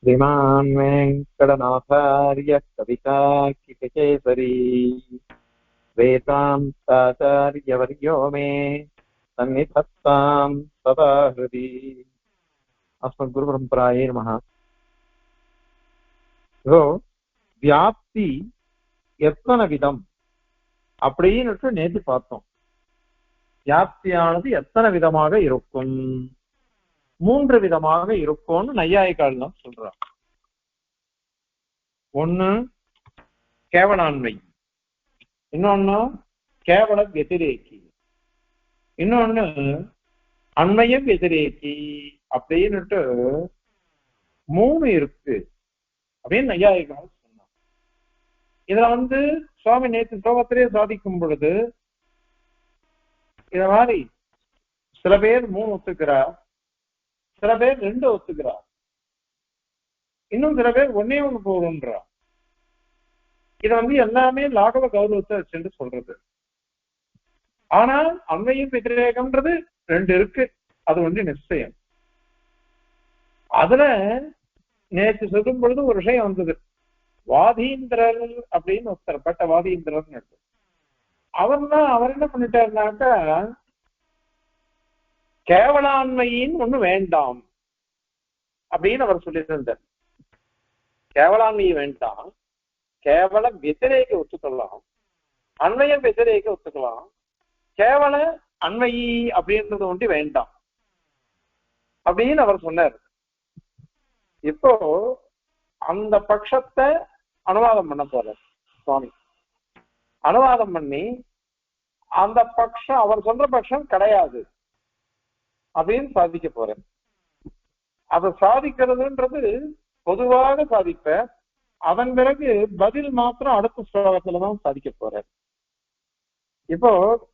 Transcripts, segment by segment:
श्रीमान् वेङ्कटनाथार्यः कवितार्किककेसरी वेदान्ताचार्यवर्यो मे सन्निधत्तां सदा हृदि अस्मद्गुरुपरम्परायै नमः। இதோ வியாப்தி எத்தனை விதம் அப்படின்னு நேற்று பார்த்தோம். வியாப்தியானது எத்தனை விதமாக இருக்கும்? 3 விதமாக இருக்கும்னு நையாயிகால் தான் சொல்றான். ஒண்ணு கேவலாண்மை, இன்னொன்னு கேவல வெதிரேக்கி, இன்னொன்னு அண்மைய வெதிரேக்கி அப்படின்னுட்டு 3 இருக்கு அப்படின்னு நையாயிகால் சொன்னான். இதுல சுவாமி நேற்று ஸ்லோகத்திலே சாதிக்கும் பொழுது இத மாதிரி சில பேர் 3 ஒத்துக்கிறார், சில பேர் 2 ஒத்துக்கிறார், இன்னும் சில பேர் 1 போறோம்ன்றா. இத எல்லாமே லாகவ கௌரவத்தை வச்சு சொல்றது. ஆனால் அண்மையும் வெதிரேகம்ன்றது 2 இருக்கு, அது நிச்சயம். அதுல நேற்று சொல்லும் பொழுது ஒரு விஷயம் வந்தது. வாதீந்திரர் அப்படின்னு ஒருத்தர் பட்ட வாதீந்திரர் அவர் என்ன பண்ணிட்டாருனாக்கா, கேவலாண்மையின் ஒண்ணு வேண்டாம் அப்படின்னு அவர் சொல்லியிருந்தார். கேவலாண்மையை வேண்டாம், கேவல வெதிரேக ஒத்துக்கலாம், அண்மைய வெதிரேக ஒத்துக்கலாம், கேவல அண்மையி அப்படின்றது ஒன்று வேண்டாம் அப்படின்னு அவர் சொன்னார். இப்போ அந்த பட்சத்தை அனுவாதம் பண்ண போறார் சுவாமி. அனுவாதம் பண்ணி அந்த பட்சம் அவர் சொல்ற பட்சம் கிடையாது அப்படின்னு சாதிக்க போறேன். அதை சாதிக்கிறதுன்றது பொதுவாக சாதிப்ப, அதன் பிறகு பதில் மாத்திரம் அடுத்த ஸ்லோகத்துலதான் சாதிக்க போறேன். இப்போ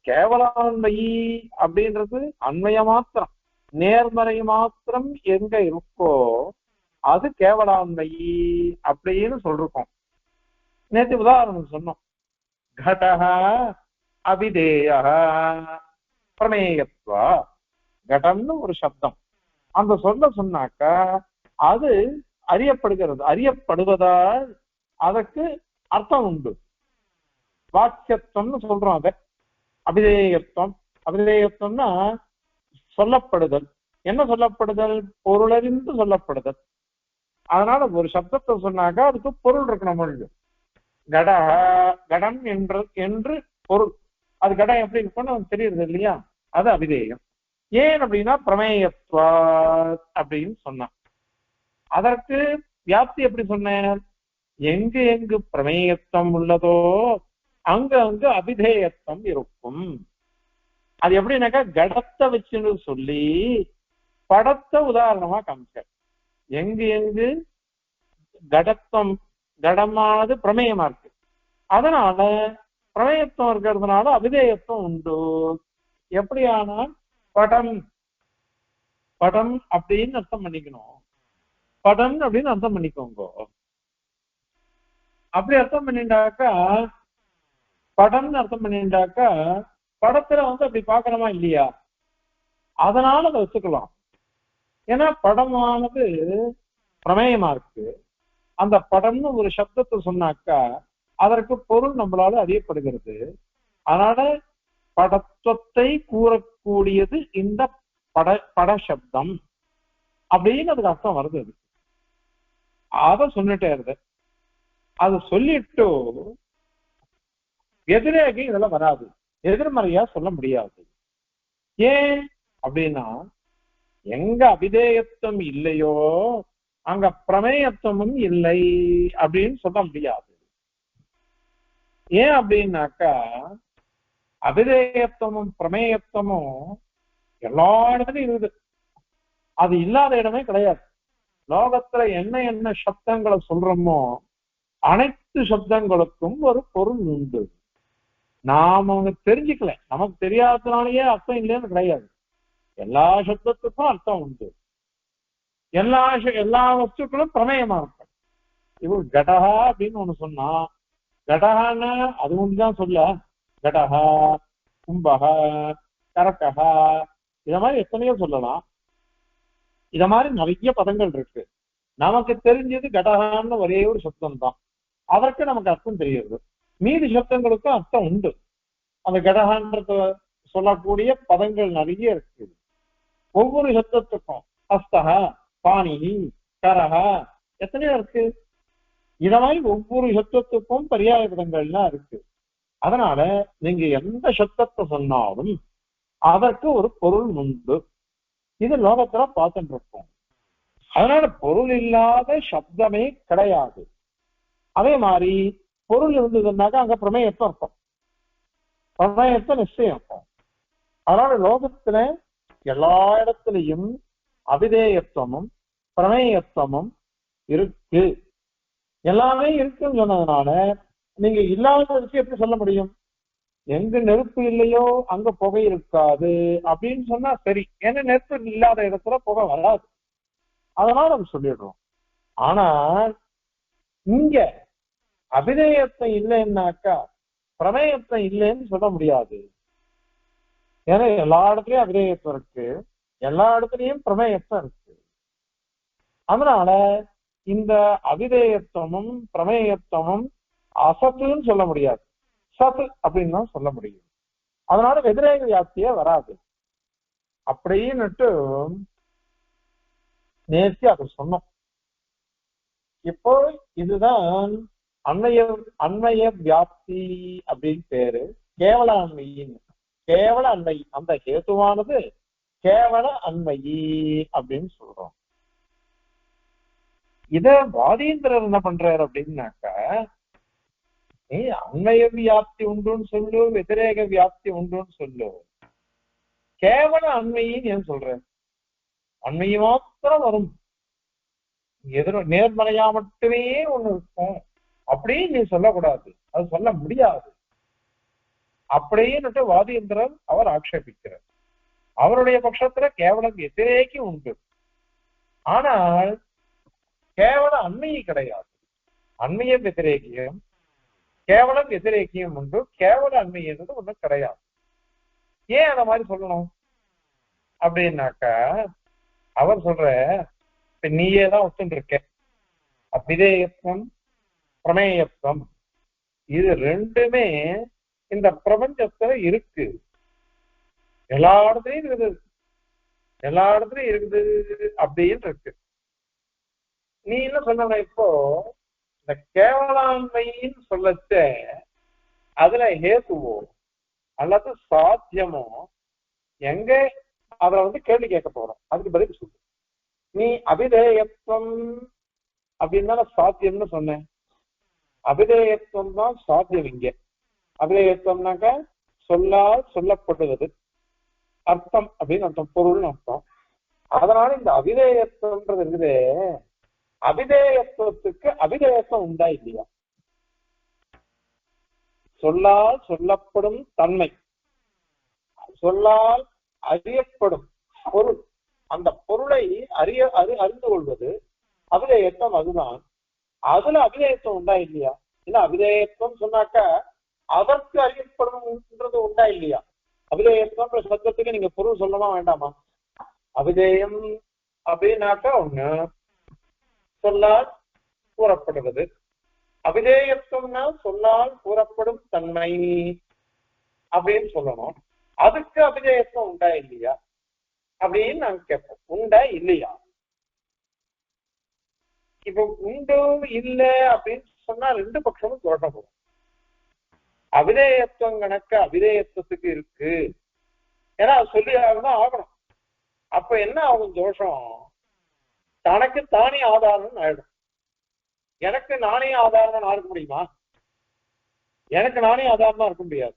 கேவலாண்மை அப்படின்றது அண்மைய மாத்திரம், நேர்மறை மாத்திரம் எங்க இருக்கோ அது கேவலாண்மை அப்படின்னு சொல்றோம். நேற்று உதாரணம் சொன்னோம். கடஹ அபிதேய பிரமேயத்வா, கடம்னு ஒரு சப்தம், அந்த சொல்ல சொன்னாக்கா அது அறியப்படுகிறது, அறியப்படுவதால் அதற்கு அர்த்தம் உண்டு. வாக்கியத்துவம்னு சொல்றோம். அத அபிதேயத்துவம், அபிதேயத்துவம்னா சொல்லப்படுதல். என்ன சொல்லப்படுதல்? பொருளறிந்து சொல்லப்படுதல். அதனால ஒரு சப்தத்தை சொன்னாக்கா அதுக்கு பொருள் இருக்கணும். மொழி கட கடம் என்று பொருள், அது கடம் எப்படி இருக்கும்னு தெரியுது இல்லையா? அது அபிதேயம். ஏன் அப்படின்னா பிரமேயத்வா அப்படின்னு சொன்னான். அதற்கு வியாப்தி எப்படி சொன்னார்? எங்கு எங்கு பிரமேயத்துவம் உள்ளதோ அங்கு அங்கு அபிதேயத்துவம் இருக்கும். அது எப்படின்னாக்கா கடத்தை வச்சுன்னு சொல்லி படத்தை உதாரணமா காமிச்சார். எங்கு எங்கு கடத்துவம், கடமானது பிரமேயமா இருக்கு, அதனால பிரமேயத்துவம் இருக்கிறதுனால அபிதேயத்துவம் உண்டு. எப்படியானா படம், படம் அப்படின்னு அர்த்தம் பண்ணிக்கணும். படம் அப்படின்னு அர்த்தம் பண்ணிக்கோங்க. அப்படி அர்த்தம் பண்ணிட்டாக்கா, படம்னு அர்த்தம் பண்ணிட்டாக்கா படத்துல அப்படி பாக்கணுமா இல்லையா? அதனால அதை வச்சுக்கலாம். ஏன்னா படமானது பிரமேயமா இருக்கு. அந்த படம்னு ஒரு சப்தத்தை சொன்னாக்கா அதற்கு பொருள் நம்மளால அறியப்படுகிறது. அதனால படத்துவத்தை கூறக்கூடியது இந்த பட சப்தம் அப்படின்னு அதுக்கு அர்த்தம் வருது. அத சொல்லிட்டே இருது. அது சொல்லிட்டு எதிரேகை இதெல்லாம் வராது, எதிர்மறையா சொல்ல முடியாது. ஏன் அப்படின்னா எங்க அபிதேயத்துவம் இல்லையோ அங்க பிரமேயத்துவமும் இல்லை அப்படின்னு சொல்ல முடியாது. ஏன் அப்படின்னாக்கா அபிதேயத்துவமும் பிரமேயத்துவமும் எல்லா இடத்துலையும் இருக்குது, அது இல்லாத இடமே கிடையாது. லோகத்துல என்ன என்ன சப்தங்களை சொல்றோமோ அனைத்து சப்தங்களுக்கும் ஒரு பொருள் உண்டு. நாம தெரிஞ்சுக்கல, நமக்கு தெரியாததுனாலேயே அர்த்தம் இல்லைன்னு கிடையாது. எல்லா சப்தத்துக்கும் அர்த்தம் உண்டு. எல்லா வஸ்துக்களும் பிரமேயமா இருக்கும். இப்போ கடஹா அப்படின்னு ஒண்ணு சொன்னா, கடஹான்னு அது ஒண்ணுதான் சொல்ல. கடஹா, கும்பகா, கரக்கஹா, இத மாதிரி எத்தனையோ சொல்லலாம். இத மாதிரி நிறைய பதங்கள் இருக்கு. நமக்கு தெரிஞ்சது கடகான்னு ஒரே ஒரு சப்தம் தான், அதற்கு நமக்கு அர்த்தம் தெரியுது. மீதி சப்தங்களுக்கும் அர்த்தம் உண்டு. அந்த கடகான்றத சொல்லக்கூடிய பதங்கள் நிறைய இருக்கு. ஒவ்வொரு சப்தத்துக்கும் ஹஸ்தக, பாணிகி, கரக எத்தனையோ இருக்கு. இத மாதிரி ஒவ்வொரு சப்தத்துக்கும் பரியாய பதங்கள்லாம் இருக்கு. அதனால நீங்க எந்த சப்தத்தை சொன்னாலும் அதற்கு ஒரு பொருள் உண்டு. இது லோகத்துல பார்த்துட்டு இருக்கோம். அதனால பொருள் இல்லாத சப்தமே கிடையாது. அதே மாதிரி பொருள் இருந்ததுன்னாக்கா அங்க பிரமேயத்துவம் இருக்கும், பிரமேயத்துவம் நிச்சயம் இருக்கும். அதனால லோகத்துல எல்லா இடத்துலையும் அபிதேயத்துவமும் பிரமேயத்துவமும் இருக்கு. எல்லாமே இருக்குன்னு சொன்னதுனால நீங்க இல்லாததுக்கு எப்படி சொல்ல முடியும்? எங்க நெருப்பு இல்லையோ அங்க புகை இருக்காது அப்படின்னு சொன்னா சரி. ஏன்னா நெருப்பு இல்லாத இடத்துல புகை வராது, அதனால நம்ம சொல்லிடுறோம். ஆனா இங்க அபிதேயத்தை இல்லைன்னாக்கா பிரமேயத்தை இல்லைன்னு சொல்ல முடியாது. ஏன்னா எல்லா இடத்துலயும் அபிதேயத்துவம் இருக்கு, எல்லா இடத்துலயும் பிரமேயத்துவம் இருக்கு. அதனால இந்த அபிதேயத்துவமும் பிரமேயத்துவமும் அசத்துன்னு சொல்ல முடியாது, சத்து அப்படின்னு தான் சொல்ல முடியும். அதனால வெதிரேக வியாப்தியே வராது அப்படின்னுட்டு நேர்த்தி அதை சொன்னோம். இப்போ இதுதான் அன்மய அன்மய வியாப்தி அப்படின்னு பேரு. கேவல அன்மையின் கேவல அன்மை, அந்த ஹேத்துவானது கேவல அன்மையி அப்படின்னு சொல்றோம். இத வாதீந்திரர் என்ன பண்றாரு அப்படின்னாக்க, நீ அன்மய வியாப்தி உண்டுன்னு சொல்லு, வெதிரேக வியாப்தி உண்டுன்னு சொல்லு, கேவல அன்மையின்னு ஏன் சொல்ற? அன்மையை மாத்திரம் வரும், நேர்மறையா மட்டுமே ஒண்ணு இருக்கும் அப்படின்னு நீ சொல்லக்கூடாது, அது சொல்ல முடியாது அப்படின்னு வாதீந்திரர் அவர் ஆக்ஷேபிக்கிறார். அவருடைய பட்சத்துல கேவலம் வெதிரேகி உண்டு, ஆனால் கேவல அன்மையை கிடையாது. அன்மைய வெதிரேகியம் கேவலம் வெதிரேக்கியம் உண்டு, கேவல அன்மை என்றது ஒண்ணும் கிடையாது. ஏன் அந்த மாதிரி சொல்லணும் அப்படின்னாக்க அவர் சொல்ற, இப்ப நீயே தான் ஒத்துட்டு இருக்க, அபிதேயத்துவம் பிரமேயத்துவம் இது ரெண்டுமே இந்த பிரபஞ்சத்துல இருக்கு, எல்லா இடத்துலயும் இருக்குது, எல்லா இடத்துலயும் இருக்குது அப்படின்னு இருக்கு. நீ என்ன சொன்ன இப்போ இந்த கேவலாண்மைன்னு சொல்லச்ச அதுல ஹேத்துவோ அல்லது சாத்தியமோ எங்க அதுல கேள்வி கேட்க போறோம், அதுக்கு பதில் சொல்லு. நீ அபிதேயத்துவம் அப்படின்னு தானே சாத்தியம்னு சொன்னேன், அபிதேயத்துவம் தான் சாத்தியம். இங்க அபிதேயத்துவம்னாக்க சொல்லால் சொல்லப்படுவது அர்த்தம் அப்படின்னு அர்த்தம், பொருள்னு அர்த்தம். அதனால இந்த அபிதேயத்துவம்ன்றது இருக்குது, அபிதேயத்துவத்துக்கு அபிதேயத்துவம் உண்டா இல்லையா? சொல்லால் சொல்லப்படும் தன்மை, சொல்லால் அறியப்படும் பொருள், அந்த பொருளை அறிந்து கொள்வது அபிதேயத்துவம். அதுதான், அதுல அபிதேயத்துவம் உண்டா இல்லையா? இல்ல அபிதேயத்துவம் சொன்னாக்க அதற்கு அறியப்படும்ன்றது உண்டா இல்லையா? அபிதேயத்துவம் சப்தத்துக்கு நீங்க பொருள் சொல்லமா வேண்டாமா? அபிதேயம் அப்படின்னாக்கா ஒண்ணு சொல்லால் கூறப்படுவது, அபிதேயத்துவம்னா சொல்லால் கூறப்படும் தன்மை அப்படின்னு சொல்லணும். அதுக்கு அபிதேயத்துவம் உண்டா இல்லையா அப்படின்னு நாங்க கேட்போம், உண்டா இல்லையா? இப்ப உண்டு இல்லை அப்படின்னு சொன்னா ரெண்டு பட்சமும் தோட்டம் போகும். அபிதேயத்துவம் கணக்க அபிதேயத்துவத்துக்கு இருக்கு, ஏன்னா அது சொல்லி ஆகணும். அப்ப என்ன ஆகும் தோஷம்? தனக்கு தானே ஆதாரம் ஆயிடும். எனக்கு நானே ஆதாரம் இருக்க முடியுமா? எனக்கு நானே ஆதாரமா இருக்க முடியாது,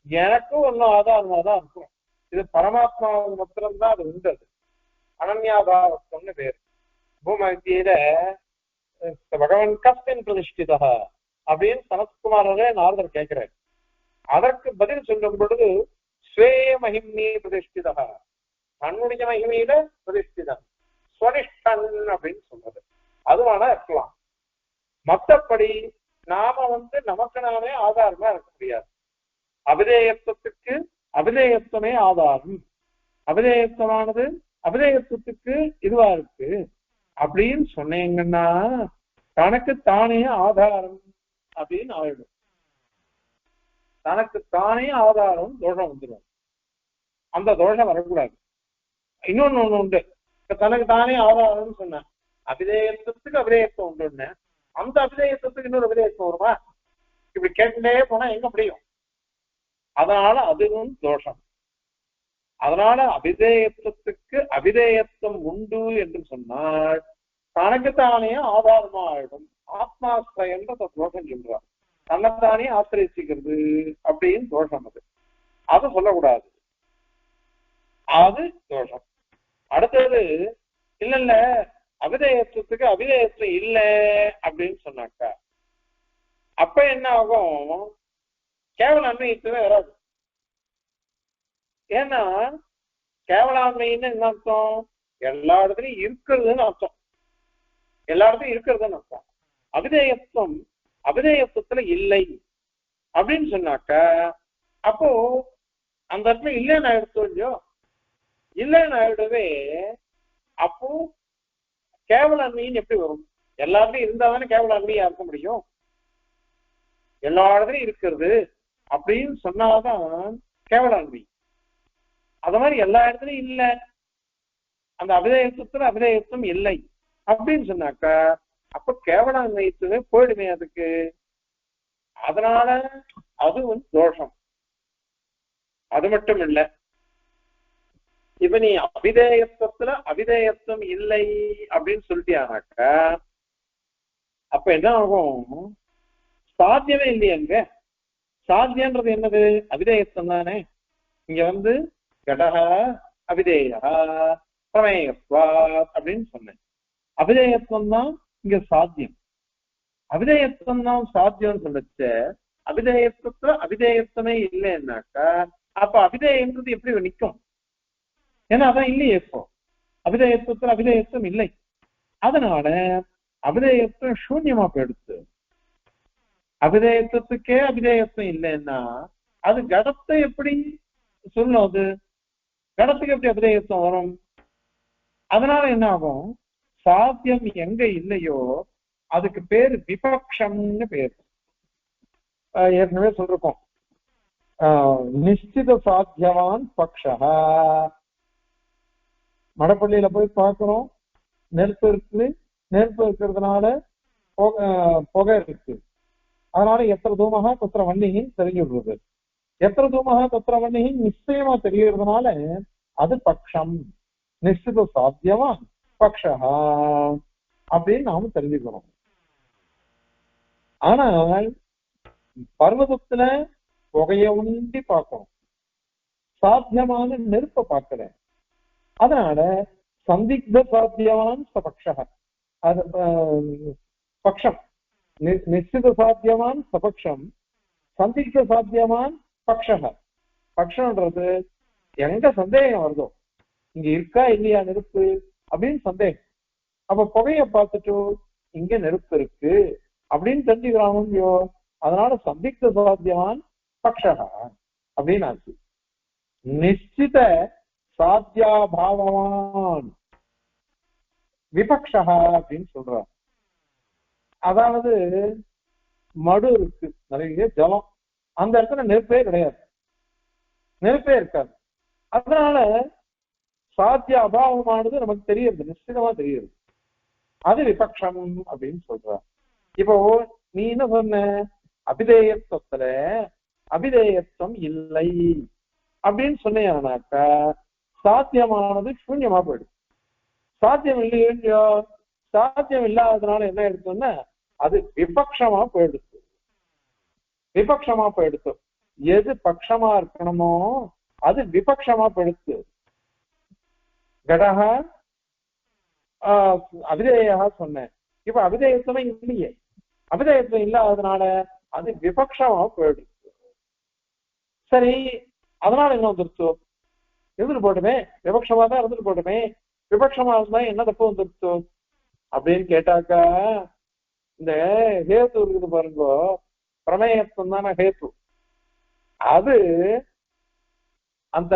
எனக்கும் ஒன்னும் ஆதாரமா தான் இருக்கும். இது பரமாத்மா மாத்திரம்தான் அது உண்டு. அது அனன்யாபாவத்துவம்னு பேரு. பூம வித்தியில பகவான் கஸ்மின் பிரதிஷ்டிதா அப்படின்னு சனத்குமாரரே நாரதர் கேட்கிறார். அதற்கு பதில் சொல்லும் பொழுது ஸ்வே மகிம்னி பிரதிஷ்டிதா, தன்னுடைய மகிமையில பிரதிஷ்டிதன் ஸ்வனிஷ்டன் அப்படின்னு சொன்னது. அது வேணா இருக்கலாம். மற்றபடி நாம நமக்கு நாமே ஆதாரமா இருக்க முடியாது. அபிதேயத்துவத்துக்கு அபிதேயத்துவமே ஆதாரம், அபிதேயத்துவமானது அபிதேயத்துவத்துக்கு இதுவா இருக்கு. அப்படின்னு சொன்னீங்கன்னா தனக்கு தானே ஆதாரம் அப்படின்னு ஆயிடும். தனக்கு தானே ஆதாரம் தோஷம் வந்துடும். அந்த தோஷம் வரக்கூடாது. இன்னொன்னு உண்டு. தனக்கு தானே ஆதாரம்னு சொன்னேன், அபிதேயத்துக்கு அபிதேயத்துவம் உண்டு. அந்த அபிதேயத்துக்கு இன்னொரு அபிதேயத்துவம் வருமா? இப்படி கேட்டுட்டே போனா எங்க முடியும்? அதனால அதுவும் தோஷம். அதனால அபிதேயத்துக்கு அபிதேயத்துவம் உண்டு என்று சொன்னால் தனக்குத்தானே ஆதாரமா ஆயிடும். ஆத்மாஸ்திரன்ற தோஷம் சொல்றார். தன்னைத்தானே ஆசிரியச்சிக்கிறது அப்படின்னு தோஷம். அது சொல்லக்கூடாது, அது தோஷம். அடுத்தது இல்ல இல்ல அபிதேயத்துக்கு அபிதேயத்துவம் இல்லை அப்படின்னு சொன்னாக்கா அப்ப என்ன ஆகும்? கேவலாண்மைத்துவே வராது. ஏன்னா கேவலாண்மைன்னு என்ன அர்த்தம்? எல்லா இடத்துலயும் இருக்கிறதுன்னு அர்த்தம். எல்லா இடத்துலயும் இருக்கிறதுன்னு அர்த்தம். அபிதேயத்துவம் அபிதேயத்துவத்துல இல்லை அப்படின்னு சொன்னாக்க அப்போ அந்த இடத்துல இல்லைன்னு ஆயிடுத்தோம் இல்லையோ? இல்லைன்னு ஆயிடவே அப்போ கேவலாண்மைன்னு எப்படி வரும்? எல்லாருமே இருந்தாதானே கேவலாண்மையா இருக்க முடியும். எல்லா இடத்துலயும் இருக்கிறது அப்படின்னு சொன்னாதான் கேவலாண்மை. அது மாதிரி எல்லா இடத்துலயும் இல்லை, அந்த அபிதேயத்துவத்துல அபிதேயத்துவம் இல்லை அப்படின்னு சொன்னாக்க அப்ப கேவலாண்மைத்துவே போயிடுமே அதுக்கு. அதனால அது தோஷம். அது மட்டும் இல்ல, இப்ப நீ அபிதேயத்துவத்துல அபிதேயத்துவம் இல்லை அப்படின்னு சொல்லிட்டியானாக்க அப்ப என்ன ஆகும்? சாத்தியமே இல்லையா? அங்க சாத்தியன்றது என்னது? அபிதேயத்துவம் தானே. இங்க கடக அபிதேயா பிரமேயத்வா அப்படின்னு சொன்னேன். அபிதேயத்துவம் தான் இங்க சாத்தியம். அபிதேயத்துவம் தான் சாத்தியம்னு சொல்லச்ச அபிதேயத்துவத்துல அபிதேயத்துவமே இல்லைன்னாக்கா அப்ப அபிதேயன்றது எப்படி நிற்கும்? ஏன்னா அதான் இல்லையே. இப்போ அபிதேயத்துவத்துல அபிதேயத்துவம் இல்லை. அதனால அபிதேயத்துவம் சூன்யமா போயிடுச்சு. அபிதேயத்துவத்துக்கே அபிதேயத்துவம் இல்லைன்னா அது கடத்தை எப்படி சொல்லணும்? அது கடத்துக்கு எப்படி அபிதேயத்துவம் வரும்? அதனால என்ன ஆகும்? சாத்தியம் எங்க இல்லையோ அதுக்கு பேரு விபக்ஷம்னு பேரு. ஏற்கனவே சொல்லிருக்கோம், நிச்சித சாத்தியவான் பக்ஷா. மடப்பள்ளியில போய் பார்க்கிறோம், நெருப்பு இருக்கு, நெருப்பு இருக்கிறதுனால புகை இருக்கு, அதனால எத்தனை தூமகா குத்திர வன்னிகின்னு தெரிஞ்சு விடுறது. எத்தனை தூமகா குத்திர வன்னிகின்னு நிச்சயமா தெரியறதுனால அது பக்ஷம், நிச்சித சாத்தியவான் பக்ஷா அப்படின்னு நாம தெரிஞ்சுக்கிறோம். ஆனால் பர்வதத்துல புகைய உண்டி பார்க்கணும், சாத்தியமான நெருப்பை பார்க்கல. அதனால சந்திக்த சாத்தியவான் சபக்ஷ, அது பக்ஷம். நிச்சித சாத்தியவான் சபக்ஷம், சந்திக்த சாத்தியவான் பக்ஷ. பக்ஷன்றது எங்க சந்தேகம் வருதோ, இங்க இருக்கா இல்லையா நெருப்பு அப்படின்னு சந்தேகம். அப்ப புகைய பார்த்துட்டு இங்க நெருப்பு இருக்கு அப்படின்னு தெரிஞ்சுக்கிறானோ. அதனால சந்திக்த சாத்தியவான் பக்ஷா அப்படின்னு ஆச்சு. நிச்சித சாத்தியாபாவவான் விபக்ஷா அப்படின்னு சொல்றார். அதாவது மடு இருக்கு, நிறைய ஜலம், அந்த இடத்துல நெருப்பே கிடையாது, நெருப்பே இருக்காது. அதனால சாத்திய அபாவமானது நமக்கு தெரியுது, நிச்சயமா தெரியுது. அது விபக்ஷம் அப்படின்னு சொல்றார். இப்போ நீ என்ன சொன்ன? அபிதேயத்துவத்துல அபிதேயத்துவம் இல்லை அப்படின்னு சொன்னீங்கன்னாக்கா சாத்தியமானது சூன்யமா போயிடும். சாத்தியம் இல்லையோ? சாத்தியம் இல்லாததுனால என்ன எடுத்தோம்னா அது விபக்ஷமா போயிடுச்சு. விபக்ஷமா போயிடுச்சு. எது பட்சமா இருக்கணுமோ அது விபக்ஷமா போயிடுச்சு. கடக அபிதேயா சொன்னேன். இப்ப அபிதேயத்துவம் இல்லையே, அபிதேயத்துவம் இல்லாததுனால அது விபக்ஷமா போயிடுச்சு. சரி, அதனால என்ன வந்துருச்சோ? இருந்துட்டு போட்டுமே, விபக்ஷமா தான் இருந்துட்டு போட்டுமே, விபக்ஷமா இருந்தா என்ன தப்பு வந்துருச்சோ அப்படின்னு கேட்டாக்கா இந்த ஹேத்து இருக்குது பாருங்க, பிரமேயத்துவம் தானே ஹேத்து. அது அந்த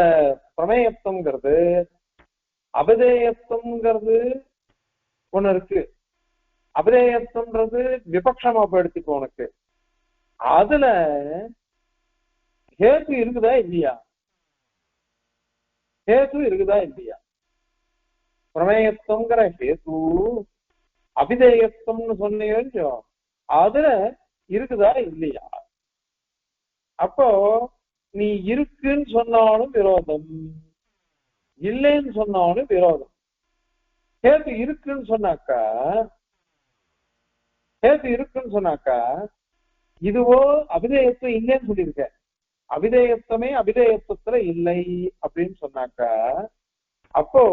பிரமேயத்துவங்கிறது அபிதேயத்துவங்கிறது ஒண்ணு இருக்கு. அபிதேயத்துவம்ன்றது விபக்ஷமா போயிடுச்சு உனக்கு. அதுல ஹேத்து இருக்குதா இல்லையா? ஹேத்து இருக்குதா இல்லையா? பிரமேயத்துவங்கிற ஹேத்து அபிதேயத்துவம்னு சொன்னீங்க, அதுல இருக்குதா இல்லையா? அப்போ நீ இருக்குன்னு சொன்னாலும் விரோதம், இல்லைன்னு சொன்னாலும் விரோதம். ஹேத்து இருக்குன்னு சொன்னாக்கா, ஹேத்து இருக்குன்னு சொன்னாக்கா இதுவோ அபிதேயத்துவம் இல்லைன்னு சொல்லியிருக்க, அபிதேயத்துவமே அபிதேயத்துவத்துல இல்லை அப்படின்னு சொன்னாக்கா அப்போ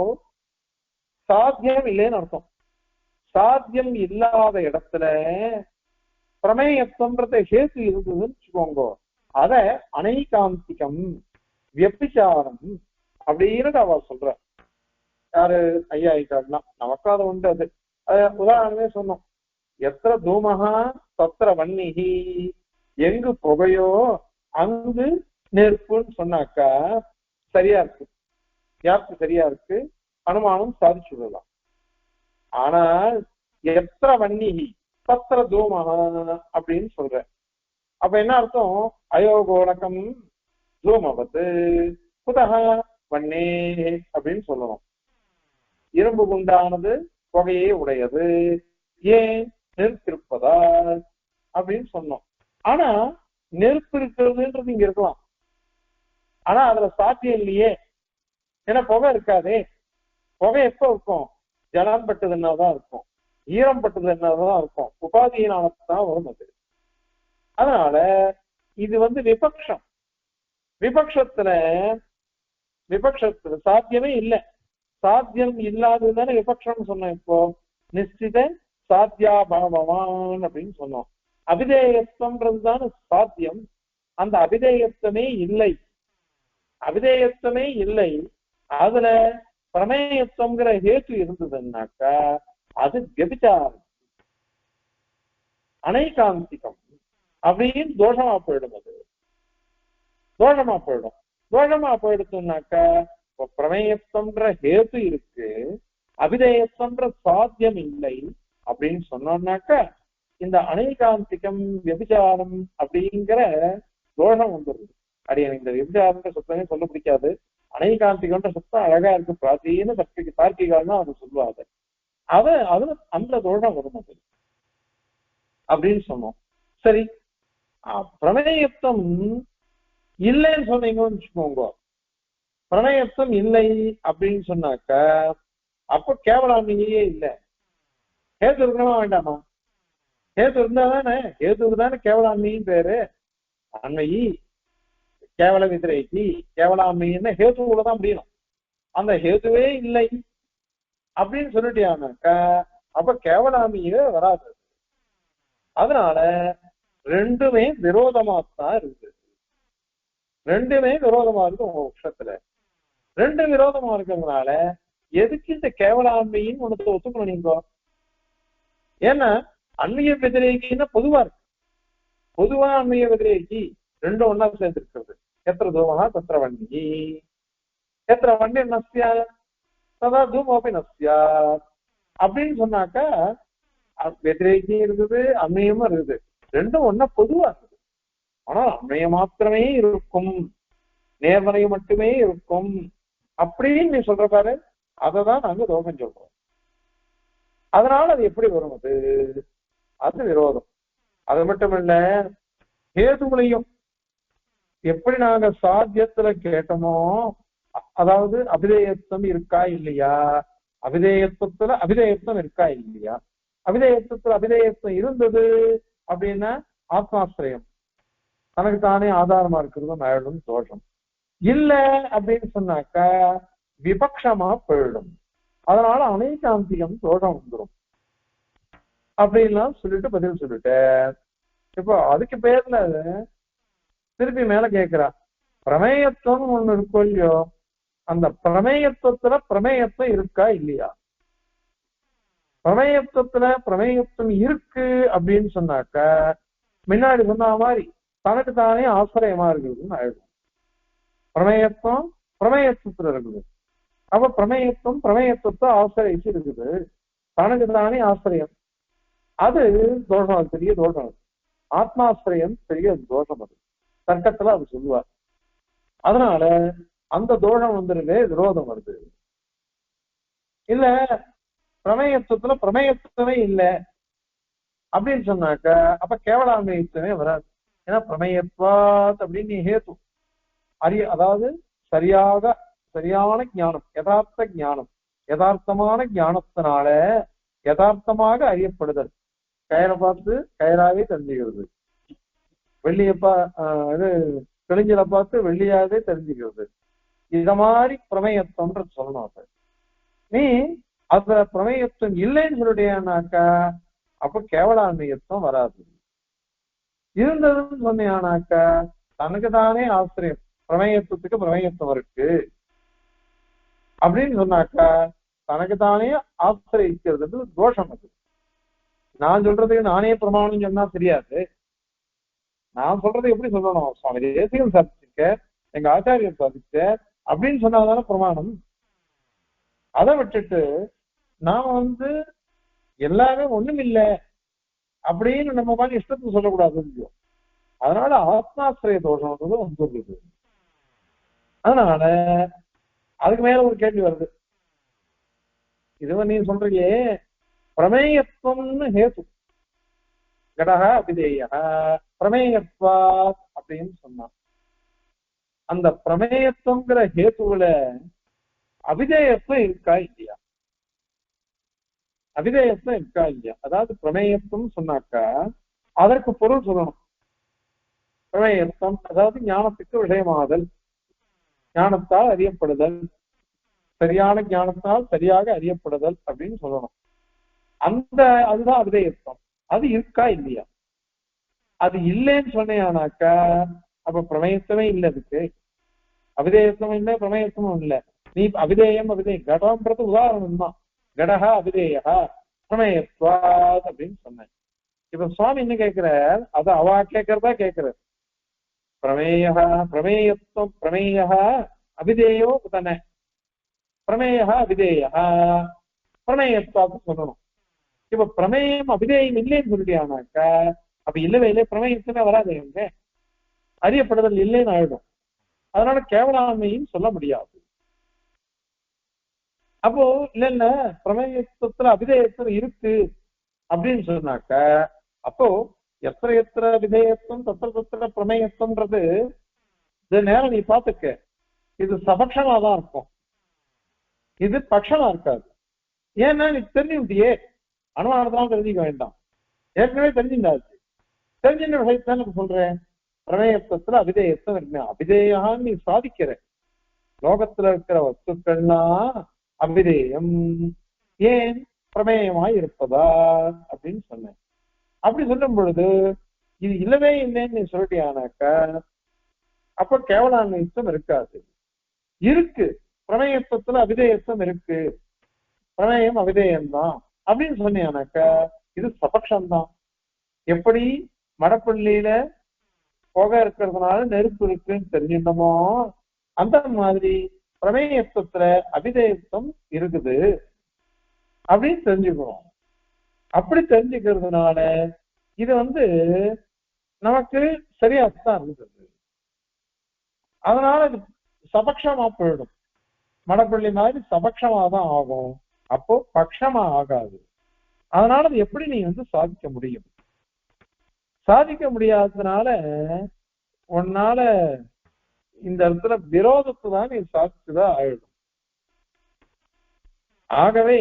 சாத்தியம் இல்லைன்னு அர்த்தம். சாத்தியம் இல்லாத இடத்துல பிரமேயத்துவம்ன்றத ஹேத்து இருந்ததுன்னு வச்சுக்கோங்க, அத அனைகாந்திகம் வியபிச்சாரம் அப்படின்னு அவ சொல்ற. யாரு? ஐயா ஐக்காடுலாம் நமக்கு அது உண்டு. அது உதாரணமே சொன்னோம். எத்திர தூமகா தத்திர வன்னிகி, எங்கு புகையோ அங்கு நெருப்புன்னு சொன்னாக்கா சரியா இருக்கு, யாருக்கு சரியா இருக்கு, அனுமானம் சாதிச்சு விடலாம். ஆனால் எத்திர வன்னிகி தத்திர தூமகா அப்படின்னு சொல்ற. அப்ப என்ன அர்த்தம்? அயோகோலகம் தூமவத்து புதக வன்னே அப்படின்னு சொல்லணும். இரும்பு குண்டானது புகையே உடையது, ஏன்? நெருப்பிருப்பதா அப்படின்னு சொன்னோம். ஆனா நெருப்பு இருக்கிறதுன்றது இங்க இருக்கலாம், ஆனா அதுல சாத்தியம் இல்லையே. ஏன்னா புகை இருக்காதே. புகை எப்ப இருக்கும்? ஜலம் பட்டதுன்னாதான் இருக்கும், ஈரம் பட்டதுன்னாதான் இருக்கும், உபாதியினால்தான் வரும் அது. அதனால இது விபக்ஷம். விபக்ஷத்துல சாத்தியமே இல்லை. சாத்தியம் இல்லாததுதானே விபக்ஷம் சொன்னோம். இப்போ நிச்சித சாத்தியாபாவமான் அப்படின்னு சொன்னோம். அபிதேயத்துவம்ன்றதுதான சாத்தியம். அந்த அபிதேயத்துவமே இல்லை, அபிதேயத்துவமே இல்லை. அதுல பிரமேயத்துவங்கிற ஹேத்து இருந்ததுன்னாக்கா அது விபச்சாரம், அனைகாந்திகம் அப்படின்னு தோஷமா போயிடும். அது தோஷமா போயிடும். தோஷமா போயிடுச்சுன்னாக்கா பிரமேயத்துவம்ன்ற ஹேத்து இருக்கு, அபிதேயத்துவம்ன்ற சாத்தியம் இல்லை அப்படின்னு சொன்னோம்னாக்கா இந்த அனைகாந்திகம் விபச்சாரம் அப்படிங்கிற தோஷம் வந்துடுது. அது எனக்கு இந்த விபச்சாரன்ற சத்தமே சொல்ல பிடிக்காது. அனைகாந்திகம்ன்ற சத்தம் அழகா இருக்கு, பிராச்சீன தார்க்கிகால் தான் அதை சொல்லுவாங்க. அது அந்த தோஷம் வரும் அது அப்படின்னு சொன்னோம். சரி, பிரமேயத்துவம் இல்லைன்னு சொன்னீங்கன்னு வச்சுக்கோங்க. பிரணயத்துவம் இல்லை அப்படின்னு சொன்னாக்கா அப்ப கேவலான்மையே இல்லை. ஹேது இருக்கணுமா வேண்டாமா? ஹேது இருந்தா தானே, ஹேதுக்கு தானே கேவலான்மையும் பேரு. அண்மையி கேவல விதிரைக்கு கேவலான்மைன்னு ஹேதுக்குள்ளதான் முடியணும். அந்த ஹேதுவே இல்லை அப்படின்னு சொல்லிட்டியானாக்கா அப்ப கேவலான்மையே வராது. அதனால ரெண்டுமே விரோதமாத்தான் இருக்குது. ரெண்டுமே விரோதமா இருக்கு உங்க பட்சத்துல. ரெண்டு விரோதமா இருக்கிறதுனால எதுக்கு இந்த கேவலாண்மைன்னு ஒண்ணு ஒத்துக்கணும் நீங்க? ஏன்னா அண்மைய வெதிரேகின்னா பொதுவா இருக்கு. பொதுவா அண்மைய வெதிரேகி ரெண்டும் ஒன்னா சேர்ந்து இருக்கிறது. எத்திர தூமகா தத்திர வண்டி, எத்திர வண்டி நஸ்யா ததா தூமோபி நஸ்யா அப்படின்னு சொன்னாக்கா வெதிரேகி இருக்குது, அண்மையமும் இருக்குது. ரெண்டும் ஒன்னா பொதுவா இருக்குது. ஆனால் அண்மைய மாத்திரமே இருக்கும், நேர்மறை மட்டுமே இருக்கும் அப்படின்னு நீ சொல்ற பாரு, அததான் நாங்க தோஷம் சொல்றோம். அதனால அது எப்படி வரும்? அது விரோதம். அது மட்டும் இல்ல, ஹேதுகளையும் எப்படி நாங்க சாத்தியத்துல கேட்டோமோ, அதாவது அபிதேயத்துவம் இருக்கா இல்லையா, அபிதேயத்துவத்துல அபிதேயத்துவம் இருக்கா இல்லையா, அபிதேயத்துவத்துல அபிதேயத்துவம் இருந்தது அப்படின்னா ஆத்மாசிரியம் தனக்கு தானே ஆதாரமா இருக்கிறதும் ஆயிடும் தோஷம். இல்ல அப்படின்னு சொன்னாக்கா விபக்ஷமா போயிடும். அதனால அனைகாந்திகம் தோஷம் வந்துடும் அப்படின்லாம் சொல்லிட்டு பதில் சொல்லிட்டேன். இப்போ அதுக்கு பேர்ல திருப்பி மேல கேட்கிறா, பிரமேயத்துவம் ஒண்ணு இருக்கும் இல்லையோ, அந்த பிரமேயத்துவத்துல பிரமேயத்துவம் இருக்கா இல்லையா? பிரமேயத்துவத்துல பிரமேயத்துவம் இருக்கு அப்படின்னு சொன்னாக்கா முன்னாடி சொன்ன மாதிரி தனக்கு தானே ஆசிரியமா இருக்குதுன்னு ஆயிடும். பிரமேயத்துவம் பிரமேயத்துவத்துல இருக்குது. அப்ப பிரமேயத்துவம் பிரமேயத்துவத்தை ஆசிரியச்சு இருக்குது. தனக்கு தானே ஆசிரியம். அது தோஷம், அது பெரிய தோஷம். அது ஆத்மாசிரியம் பெரிய தோஷம். அது தர்க்கத்துல அது சொல்லுவார். அதனால அந்த தோஷம் வந்துருவே விரோதம் வருது. இல்ல பிரமேயத்துவத்துல பிரமேயத்துவமே இல்லை அப்படின்னு சொன்னாக்க அப்ப கேவலான்மயத்துவமே வராது. ஏன்னா பிரமேயத்வாத் அப்படின்னு நீ ஹேத்து அதாவது சரியான ஞானம், யதார்த்த ஞானம், யதார்த்தமான ஞானத்தினால யதார்த்தமாக அறியப்படுதல். கயரை பார்த்து கயராவே தெரிஞ்சுக்கிறது, வெள்ளியப்பா இது தெளிஞ்சலை பார்த்து வெள்ளியாவே தெரிஞ்சுக்கிறது. இத மாதிரி பிரமேயத்துவம்ன்றது சொல்லணும். அப்ப நீ அந்த பிரமேயத்துவம் இல்லைன்னு சொல்லிட்டேனாக்கா அப்ப கேவலான்மயத்துவம் வராது. இருந்ததுன்னு சொன்னேனாக்கா தனக்கு தானே ஆசிரியம், பிரமேயத்துவத்துக்கு பிரமேயத்துவம் இருக்கு அப்படின்னு சொன்னாக்கா தனக்கு தானே ஆசிரியிக்கிறது தோஷம். அது நான் சொல்றதுக்கு நானே பிரமாணம் சொன்னா தெரியாது. நான் சொல்றது எப்படி சொல்லணும், சுவாமி தேசிகன் சாதிச்சிருக்க, எங்க ஆச்சாரியர் சாதிச்ச அப்படின்னு சொன்னாதானே பிரமாணம். அதை விட்டுட்டு நாம எல்லாமே ஒண்ணும் இல்லை அப்படின்னு நம்ம மாதிரி இஷ்டத்துக்கு சொல்லக்கூடாது. அதனால ஆத்மாசிரிய தோஷம்ன்றது வந்துருக்குது. அதனால அதுக்கு மேல ஒரு கேள்வி வருது. இது நீ சொல்றியே பிரமேயத்துவம்னு ஹேத்து, கடக அபிதேய பிரமேயத்வா அப்படின்னு சொன்னான். அந்த பிரமேயத்துவங்கிற ஹேத்துவில அபிதேயத்துவம் இருக்கா இல்லையா? அபிதேயத்துவம் இருக்கா இல்லையா? அதாவது பிரமேயத்துவம் சொன்னாக்கா அதற்கு பொருள் சொல்லணும். பிரமேயத்துவம் அதாவது ஞானத்துக்கு விஷயமாதல், ஞானத்தால் அறியப்படுதல், சரியான ஞானத்தால் சரியாக அறியப்படுதல் அப்படின்னு சொல்லணும். அதுதான் அபிதேயத்துவம். அது இருக்கா இல்லையா? அது இல்லைன்னு சொன்னேனாக்கா அப்ப பிரமேயத்துவமே இல்லை. அதுக்கு அபிதேயத்துவம் இல்லை, பிரமேயத்துவம் இல்லை. நீ அபிதேயம் கடம்ன்றது உதாரணம் தான். கடகா அபிதேயா பிரமேயத்வாத் அப்படின்னு சொன்னேன். இப்ப சுவாமி என்ன கேட்கிறார், அது அவா கேட்கறதா கேட்கிறார். பிரமேயத்துவம் பிரமேய அபிதேயோ தானே, பிரமேய அபிதேய பிரமேயத்வாத்து சொல்லணும். இப்ப பிரமேயம் அபிதேயம் இல்லைன்னு சொல்லிட்டியானாக்கா அப்ப இல்லவே இல்லை, பிரமேயத்துமே வராது, எங்க அறியப்படுதல் இல்லைன்னு ஆயிடும். அதனால கேவலாண்மையும் சொல்ல முடியாது. அப்போ இல்ல பிரமேயத்துல அபிதேயத்துவம் இருக்கு அப்படின்னு சொன்னாக்க அப்போ எத்திர விதேயத்துவம் தத்திர பிரமேயத்துவம்ன்றது இது நேரம் நீ பாத்துக்க, இது சபக்ஷமா தான் இருக்கும், இது பட்சமா இருக்காது. ஏன்னா நீ தெரிஞ்சுட்டியே, அனுமானத்தான் தெரிஞ்சுக்க வேண்டாம், ஏற்கனவே தெரிஞ்சுட்டாச்சு. தெரிஞ்சின்ற விஷயத்தான் எனக்கு சொல்றேன். பிரமேயத்துவத்துல அபிதேயத்துவம் இருக்கு, அபிதேயான்னு நீ சாதிக்கிற. லோகத்துல இருக்கிற வஸ்துக்கள்லாம் அபிதேயம் ஏன் பிரமேயமாய் இருப்பதா அப்படின்னு சொன்னேன். அப்படி சொல்லும் பொழுது இது இல்லவே இல்லைன்னு நீ சொல்லிட்டியானாக்கா அப்ப கேவலான்மயத்துவம் இருக்காது. இருக்கு, பிரமேயத்துவத்துல அபிதேயத்துவம் இருக்கு, பிரமேயம் அபிதேயம்தான் அப்படின்னு சொன்னியானாக்கா இது சபக்ஷம்தான். எப்படி மடப்பள்ளியில புகை இருக்கிறதுனால நெருப்பு இருக்குன்னு தெரிஞ்சிருந்தோமோ அந்த மாதிரி பிரமேயத்துவத்துல அபிதேயத்துவம் இருக்குது அப்படின்னு தெரிஞ்சுக்கிறோம். அப்படி தெரிஞ்சுக்கிறதுனால இது நமக்கு சரியாத்தான் இருந்தது. அதனால இது சபக்ஷமா போயிடும், மடப்பள்ளி மாதிரி சபக்ஷமா தான் ஆகும், அப்போ பட்சமா ஆகாது. அதனால அது எப்படி நீ சாதிக்க முடியும்? சாதிக்க முடியாததுனால உன்னால இந்த இடத்துல விரோதத்தை தான் நீ சாதிச்சுதான் ஆயிடும். ஆகவே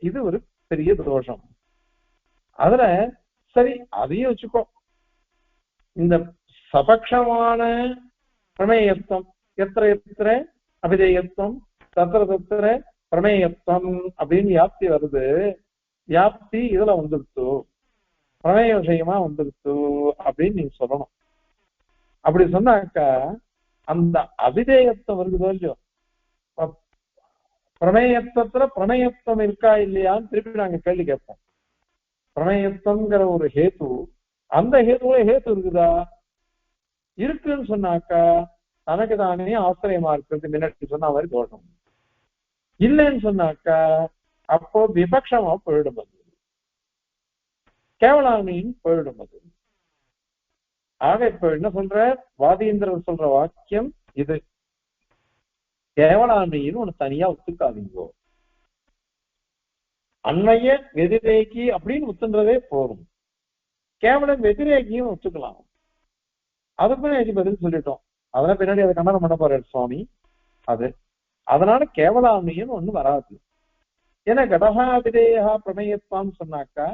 இது ஒரு பெரிய தோஷம். அதுல சரி அதையும் வச்சுக்கோ, இந்த சபக்ஷமான பிரமேயத்துவம் எத்திர அபிதேயத்துவம் தத்திர பிரமேயத்துவம் அப்படின்னு வியாப்தி வருது. வியாப்தி இதுல வந்துடுத்து, பிரமேய விஷயமா வந்துடுத்து அப்படின்னு நீங்க சொல்லணும். அப்படி சொன்னாக்கா அந்த அபிதேயத்துவம் வருதுதோ இல்லையோ, பிரமேயத்துவத்துல பிரமேயத்துவம் இருக்கா இல்லையான்னு திருப்பி நாங்க கேள்வி கேட்போம். பிரமேயத்துவங்கிற ஒரு ஹேத்து, அந்த ஹேத்துவ ஹேத்து இருக்குதா? இருக்குன்னு சொன்னாக்கா தனக்கு தானே ஆசிரியமா இருக்கிறது முன்னாடி சொன்ன மாதிரி தோஷம். இல்லைன்னு சொன்னாக்கா அப்போ விபக்ஷமா போயிடும், அது கேவலாமின்னு போயிடும் அது. ஆக இப்ப என்ன சொல்ற, வாதீந்திரர் சொல்ற வாக்கியம் இது, கேவலாமின்னு ஒண்ணு தனியா ஒத்துக்காதீங்கோ, அன்மைய வெதிரேகி அப்படின்னு ஒத்துன்றதே போதும், கேவல வெதிரேகியும் ஒத்துக்கலாம். அதுக்கும் எனக்கு பதில் சொல்லிட்டோம், அதெல்லாம் பின்னாடி அதை கண்டனம் பண்ண போறாரு சுவாமி. அது அதனால கேவலாமின்னு ஒண்ணு வராது. ஏன்னா கடகா அபிதேயா பிரமேயத்வான்னு சொன்னாக்கா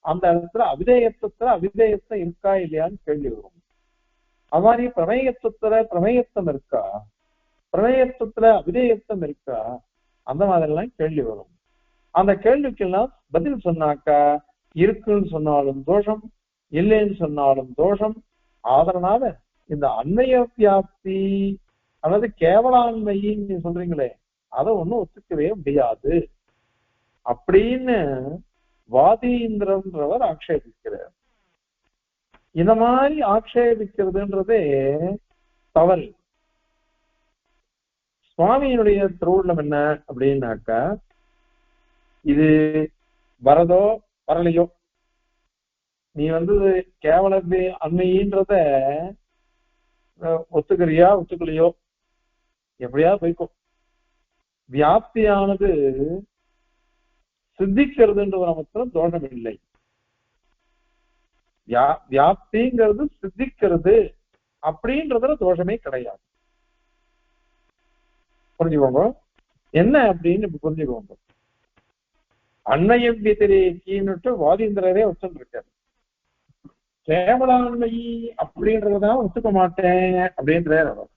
அந்த இடத்துல அபிதேயத்துவத்துல அபிதேயத்துவம் இருக்கா இல்லையான்னு கேள்வி வரும். அது மாதிரி பிரமேயத்துவத்துல பிரமேயத்துவம் இருக்கா, பிரமேயத்துவத்துல அபிதேயத்துவம் இருக்கா, அந்த மாதிரி எல்லாம் கேள்வி வரும். அந்த கேள்விக்கெல்லாம் பதில் சொன்னாக்கா இருக்குன்னு சொன்னாலும் தோஷம், இல்லைன்னு சொன்னாலும் தோஷம். அதனால இந்த அன்மைய வியாப்தி அதாவது கேவலாண்மைன்னு நீங்க சொல்றீங்களே அதை ஒண்ணும் ஒத்துக்கவே முடியாது அப்படின்னு வாதீந்திரன்றவர் ஆக்ஷேபிக்கிறார். இந்த மாதிரி ஆக்ஷேபிக்கிறதுன்றதே தவறு. சுவாமியினுடைய திருவுள்ளம் என்ன அப்படின்னாக்கா, இது வரதோ வரலையோ, நீ கேவல அண்மைன்றத ஒத்துக்கிறியா ஒத்துக்கலையோ எப்படியா போய்க்கும், வியாப்தியானது சித்திக்கிறதுன்ற மாத்திரம் தோஷம் இல்லை. வியாப்திங்கிறது சித்திக்கிறது அப்படின்றதுல தோஷமே கிடையாது. புரிஞ்சுக்கோங்க என்ன அப்படின்னு புரிஞ்சுக்கோங்க. அன்மைய வியதிரேக்கின்னுட்டு வாதீந்திரரே ஒத்துருக்காரு, கேவலாண்மை அப்படின்றதுதான் ஒத்துக்க மாட்டேன் அப்படின்றார் அவர்.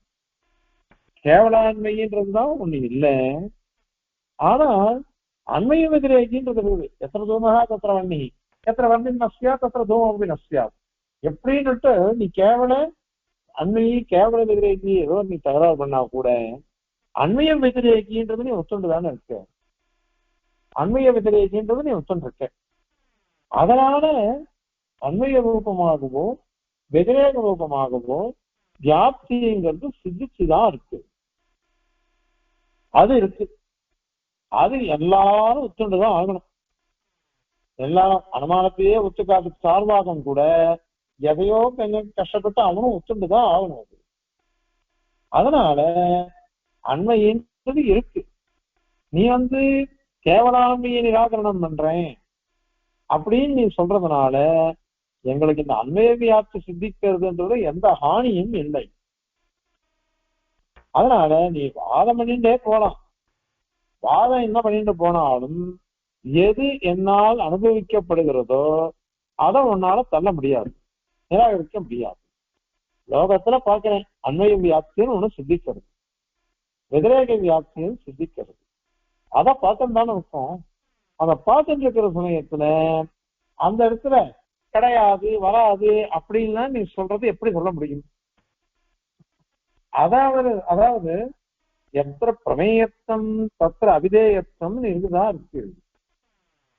கேவலாண்மைன்றதுதான் ஒண்ணு இல்லை, ஆனா அன்மைய விதிரேகின்றது இருக்குது. எத்தனை தூமகா தத்திர வண்ணி, எத்தனை வண்ணி நஸ்யா தத்திர தூமி நஸ்யா எப்படின்னுட்டு நீ கேவல அண்மையை கேவல விதிரேகி ஏதோ நீ தகராறு பண்ணா கூட அண்மைய விதிரேகின்றது நீ ஒத்துண்டுதானே இருக்க, அண்மைய விதிரேகின்றது நீ ஒத்துண்டு இருக்க. அதனால அண்மைய ரூபமாகவோ வெதிரேக ரூபமாகவோ வியாப்திங்கிறது சித்திச்சுதான் இருக்கு, அது இருக்கு. அது எல்லாரும் ஒத்துண்டுதான் ஆகணும். எல்லாரும் அனுமானத்தையே ஒத்துக்காத சார்பாகம் கூட எதையோ கொஞ்சம் கஷ்டப்பட்டு அவனும் ஒத்துண்டுதான் ஆகணும். அது அதனால அண்மைன்றது இருக்கு. நீ கேவலாண்மையை நிராகரணம் பண்றேன் அப்படின்னு நீ சொல்றதுனால எங்களுக்கு இந்த அண்மைய வியாப்தி சித்திக்கிறதுன்றது எந்த ஹானியும் இல்லை. அதனால நீ வாதம் பண்ணிட்டே போலாம், வாதம் என்ன பண்ணிட்டு போனாலும் எது என்னால் அனுபவிக்கப்படுகிறதோ அதை உன்னால தள்ள முடியாது, நிராகரிக்க முடியாது. லோகத்துல பாக்குறேன் அண்மைய வியாப்தின்னு ஒண்ணு சித்திக்கிறது, வெதிரேக வியாப்தியும் சித்திக்கிறது. அதை பார்த்துன்னு தானே இருக்கும். அதை பார்த்துட்டு இருக்கிற சமயத்துல அந்த இடத்துல கிடையாது வராது அப்படின்லாம் நீ சொல்றது எப்படி சொல்ல முடியும்? அதாவது எத்திர பிரமேயத்தம் தத்திர அபிதேயத்தம் இதுதான் இருக்கு.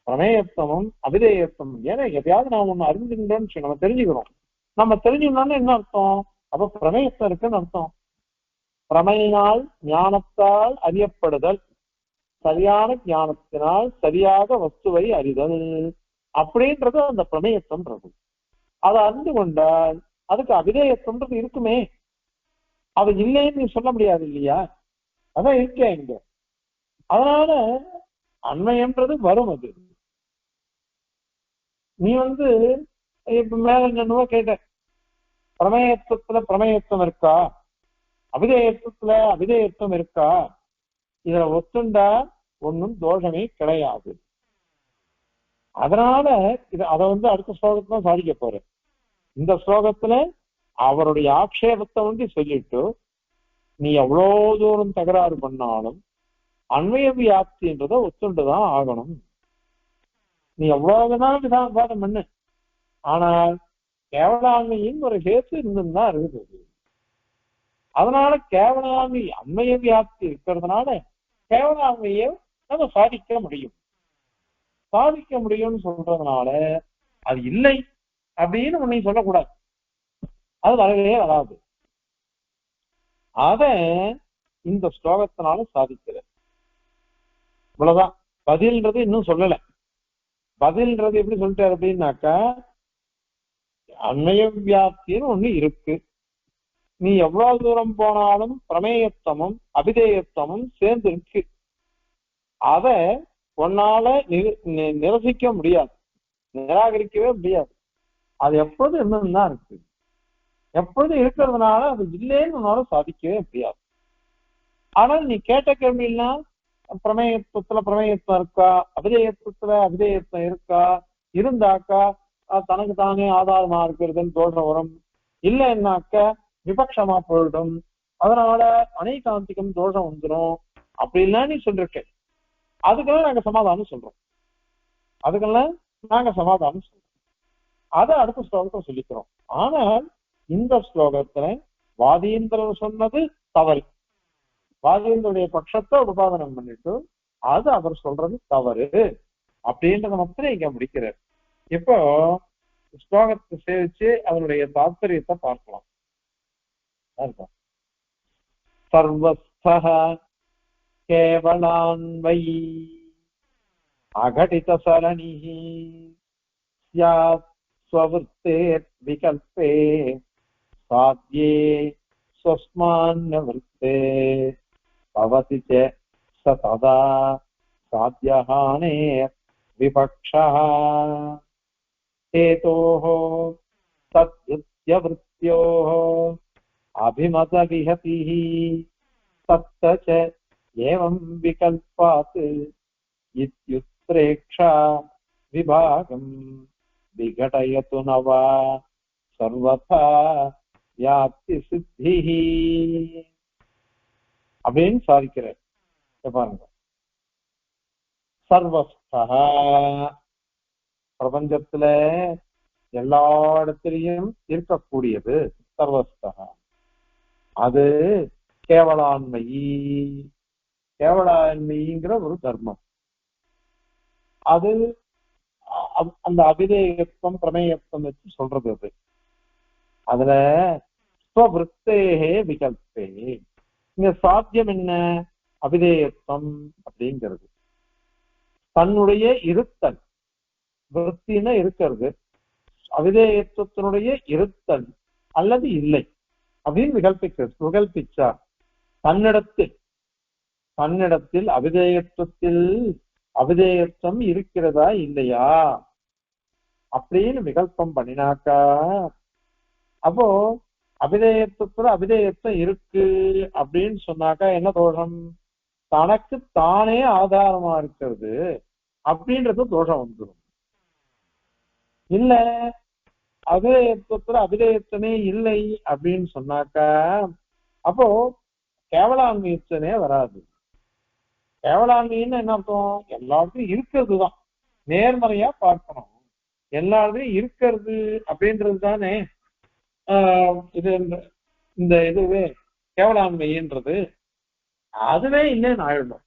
பிரமேயத்தமும் அபிதேயத்தம், ஏன்னா எதையாவது நாம் ஒண்ணு அறிஞ்சுக்கிட்டோம்னு நம்ம தெரிஞ்சுக்கிறோம். நம்ம தெரிஞ்சுக்கணும்னு என்ன அர்த்தம்? அப்ப பிரமேயத்தம் இருக்குன்னு அர்த்தம். பிரமையினால் ஞானத்தால் அறியப்படுதல், சரியான ஞானத்தினால் சரியாக வஸ்துவை அறிதல் அப்படின்றது அந்த பிரமேயத்தம்ன்றது. அதை அறிந்து கொண்டால் அதுக்கு அபிதேயத்தம்ன்றது இருக்குமே, அது இல்லைன்னு நீ சொல்ல முடியாது இல்லையா? அதான் இருக்கே இங்க. அதனால அண்மைன்றது வரும். அது நீ இப்ப மேல என்னவோ கேட்ட, பிரமேயத்துவத்துல பிரமேயத்துவம் இருக்கா, அபிதேயத்துவத்துல அபிதேயத்துவம் இருக்கா, இதுல ஒத்துண்டா ஒன்னும் தோஷமே கிடையாது. அதனால அதை அடுத்த ஸ்லோகத்துல சாதிக்க போறேன். இந்த ஸ்லோகத்துல அவருடைய ஆக்ஷேபத்தை சொல்லிட்டு நீ எவ்வளவு தூரம் தகராறு பண்ணாலும் அண்மைய வியாப்தின்றதை ஒத்துண்டுதான் ஆகணும். நீ எவ்வளவுதான் விவாதம் பண்ணு, ஆனால் கேவலாண்மையின் ஒரு ஹேத்து இருந்துதான் இருக்குது. அதனால கேவலாண்மை அண்மைய வியாப்தி இருக்கிறதுனால கேவலாண்மையை நம்ம சாதிக்க முடியும். சாதிக்க முடியும்னு சொல்றதுனால அது இல்லை அப்படின்னு உன்னை சொல்லக்கூடாது, அது வரவே வராது. அத இந்த ஸ்லோகத்தினால சாதிக்கிற இவ்வளவுதான். பதில்ன்றது இன்னும் சொல்லல. பதில்ன்றது எப்படி சொல்லிட்டாரு அப்படின்னாக்கா, அன்மய வியாப்தின்னு ஒண்ணு இருக்கு. நீ எவ்வளவு தூரம் போனாலும் பிரமேயத்துவமும் அபிதேயத்துவமும் சேர்ந்து இருக்கு. அத உன்னால நிரசிக்க முடியாது, நிராகரிக்கவே முடியாது. அது எப்பொழுதும் இன்னும் தான் இருக்கு. எப்பொழுதும் இருக்கிறதுனால அது இல்லைன்னு உன்னால சாதிக்கவே முடியாது. ஆனால் நீ கேட்ட கேள்விலாம் பிரமேயத்துவத்துல பிரமேயத்துவம் இருக்கா, அபிதேயத்துவத்துல அபிதேயத்துவம் இருக்கா, இருந்தாக்கா தனக்கு தானே ஆதாரமா இருக்கிறதுன்னு தோற்றம் வரும், இல்லைன்னாக்க விபக்ஷமா போயிடும், அதனால அனைகாந்திகம் தோஷம் வந்துடும் அப்படின்லாம் நீ சொல்லிருக்க. அதுக்கெல்லாம் நாங்க சமாதானம் சொல்றோம். அதுக்கெல்லாம் நாங்க சமாதானம் சொல்றோம். அதை அடுத்த ஸ்லோகத்தை சொல்லிக்கிறோம். ஆனால் இந்த ஸ்லோகத்துல வாதீந்திரர் சொன்னது தவறு. வாதீந்திரனுடைய பட்சத்தை உபாதனம் பண்ணிட்டு அது அவர் சொல்றது தவறு அப்படின்றத மட்டும் இங்க முடிக்கிறார். இப்போ ஸ்லோகத்தை சேவிச்சு அதனுடைய தாத்பரியத்தை பார்க்கலாம். சர்வஸ்தஹ கேவலான்வை அகடித சரணிஹி ஸ்யாத் ஸ்வவிருத்தேர் விகல்பே சாத்யே ஸ்வஸ்மான்ய விருத்தே பவதி ச சதா சாத்யஹானேர் விபக்ஷः हेतोः तद्युत्यवृत्त्योः अभिमतविहतिः तत्त च एवं विकल्पात् इत्युत्प्रेक्षा विभागम् विघटयतु न वा सर्वथा व्याप्ति सिद्धिः அப்படின்னு சாதிக்கிறார். பாருங்க, சர்வஸ்தஹ பிரபஞ்சத்துல எல்லா இடத்திலையும் இருக்கக்கூடியது சர்வஸ்தஹ. அது கேவலான்மையி, கேவலான்மைங்கிற ஒரு தர்மம். அது அந்த அபிதேயத்துவம் பிரமேயத்துவம் வச்சு சொல்றது. அது அதுல ஸ்வவிருத்தேஹே விகல்பே. இங்க சாத்தியம் என்ன? அபிதேயத்துவம் அப்படிங்கிறது தன்னுடைய இருத்தல், விருத்தின இருக்கிறது, அபிதேயத்துவத்தினுடைய இருத்தல் அல்லது இல்லை அப்படின்னு விகல்பிச்சார். தன்னிடத்தில் அபிதேயத்துவம் இருக்கிறதா இல்லையா அப்படின்னு விகல்பம் பண்ணினாக்கா, அப்போ அபிதேயத்துவத்துல அபிதேயத்துவம் இருக்கு அப்படின்னு சொன்னாக்கா என்ன தோஷம்? தனக்கு தானே ஆதாரமா இருக்கிறது அப்படின்றது தோஷம் வந்துடும். இல்ல அபிதேயத்துவத்துல அபிதேயத்துவமே இல்லை அப்படின்னு சொன்னாக்கா அப்போ கேவலான்மையத்துவமே வராது. கேவலான்மைன்னு என்ன அர்த்தம்? எல்லாத்தையும் இருக்கிறது தான், நேர்மறையா பார்க்கணும். எல்லாத்தையும் இருக்கிறது அப்படின்றது தானே இது. இந்த இதுவே கேவலான்மைன்றது அதுவே இல்லைன்னு ஆயிடும்.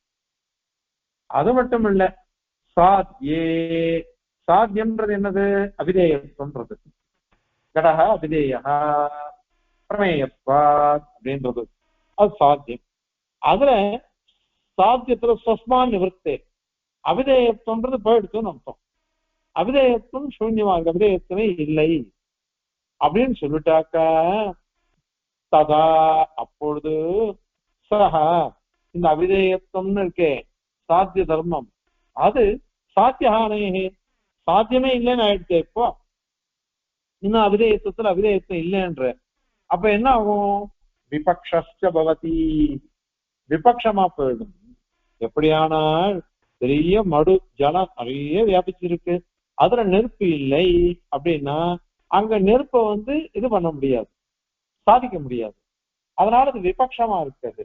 அது மட்டும் இல்ல, சாத்யே, சாத்தியம்ன்றது என்னது? அபிதேயத்துவம்ன்றது. கடக அபிதேயா பிரமேயத்வா அப்படின்றது அது சாத்தியம். அதுல சாத்தியத்துல ஸ்வஸ்மான் நிவர்த்தே அபிதேயத்துவம்ன்றது போயிடுச்சுன்னு அர்த்தம். அபிதேயத்துவம் சூன்யமா இருக்கு, அபிதேயத்துவமே இல்லை அப்படின்னு சொல்லிட்டாக்கா ததா அப்பொழுது சஹா இந்த அபிதேயத்துவம்னு இருக்கே சாத்திய தர்மம் அது சாத்தியஹானே சாத்தியமே இல்லைன்னு ஆயிடுச்சு. இப்போ இன்னும் அபிதேயத்துவத்துல அபிதேயத்துவம் இல்லைன்ற அப்ப என்ன ஆகும்? விபக்ஷ பவதி, விபக்ஷமா போயிடும். எப்படியானால் பெரிய மடு ஜலம் நிறைய வியாபிச்சிருக்கு, அதுல நெருப்பு இல்லை அப்படின்னா அங்க நெருப்பை இது பண்ண முடியாது, சாதிக்க முடியாது. அதனால அது விபக்ஷமா இருக்கிறது.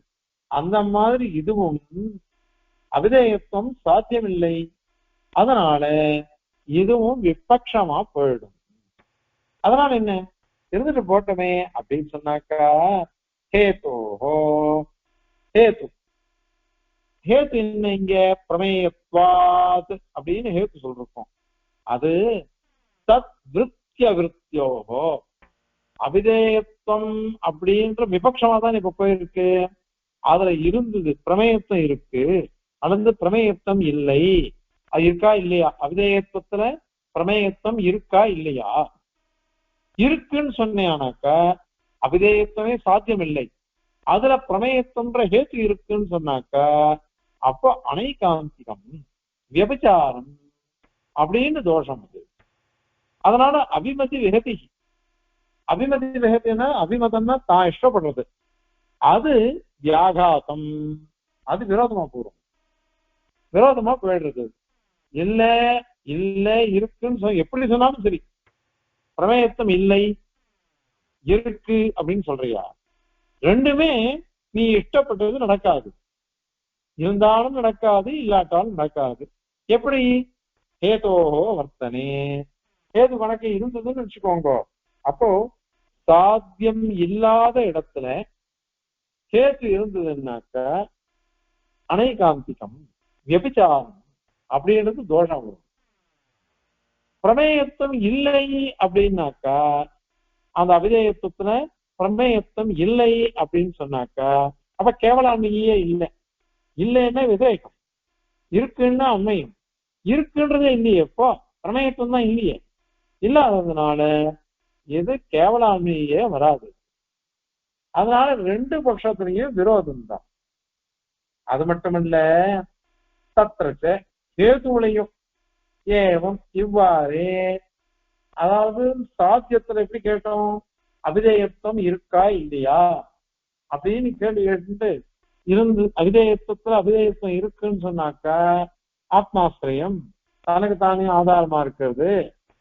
அந்த மாதிரி இதுவும் அபிதேயத்துவம் சாத்தியம் இல்லை, அதனால இதுவும் விபக்ஷமா போயிடும். அதனால என்ன இருந்துட்டு போட்டோமே அப்படின்னு சொன்னாக்கா ஹேதோஹோ, ஹேது ஹேத்து என்ன? இங்க பிரமேயத்வாத் அப்படின்னு ஹேத்து சொல்றோம். அது தத் விருத்திய விருத்தியோகோ அபிதேயத்துவம் அப்படின்ற விபக்ஷமா தான் இப்ப போயிருக்கு. அதுல இருந்தது பிரமேயத்துவம் இருக்கு, அல்லது பிரமேயத்துவம் இல்லை, அது இருக்கா இல்லையா? அவிதேயத்துவத்துல பிரமேயத்துவம் இருக்கா இல்லையா? இருக்குன்னு சொன்னேனாக்கா அவிதேயத்துவமே சாத்தியம் இல்லை, அதுல பிரமேயத்துவன்ற ஹேத்து இருக்குன்னு சொன்னாக்கா அப்போ அனைகாந்திகம் வியபிச்சாரம் அப்படின்னு தோஷம் அது. அதனால அபிமதி விகதி, அபிமதி விகதினா அபிமதம்னா தான் இஷ்டப்படுறது, அது வியாகாதம், அது விரோதமா போறோம், விரோதமா போயிடுறது. இல்ல இல்ல இருக்குன்னு எப்படி சொன்னாலும் சரி, பிரமேயத்துவம் இல்லை இருக்கு அப்படின்னு சொல்றியா, ரெண்டுமே நீ இஷ்டப்பட்டது நடக்காது, இருந்தாலும் நடக்காது இல்லாட்டாலும் நடக்காது. எப்படி? ஹேதோஹோ வர்த்தனே, ஹேது கணக்கு இருந்ததுன்னு வச்சுக்கோங்க, அப்போ சாத்தியம் இல்லாத இடத்துல ஹேது இருந்ததுன்னாக்க அனைகாந்திகம் வியபிச்சாரம் அப்படின்றது தோஷம் வரும். பிரமேயத்துவம் இல்லை அப்படின்னாக்கா அந்த அபிதேயத்துவத்துல பிரமேயத்துவம் இல்லை அப்படின்னு சொன்னாக்கா அப்ப கேவலாண்மையே இல்லை, இல்லைன்னா விதேகம், இருக்குன்னா அண்மையும், இருக்குன்றதே இல்லையே, எப்போ பிரமேயத்துவம் தான் இல்லையே, இல்லாததுனால எது கேவலாண்மையே வராது. அதனால ரெண்டு பட்சத்திலையும் விரோதம் தான். அது மட்டுமல்ல, தத்திரச்ச ஹேதுலையும் ஏவம் இவ்வாறே, அதாவது சாத்தியத்துல எப்படி கேட்டோம், அபிதேயத்துவம் இருக்கா இல்லையா அப்படின்னு கேள்வி கேட்டு இருந்து அபிதேயத்துவத்துல அபிதேயத்துவம் இருக்குன்னு சொன்னாக்கா ஆத்மாசிரியம் தனக்கு தானே ஆதாரமா இருக்கிறது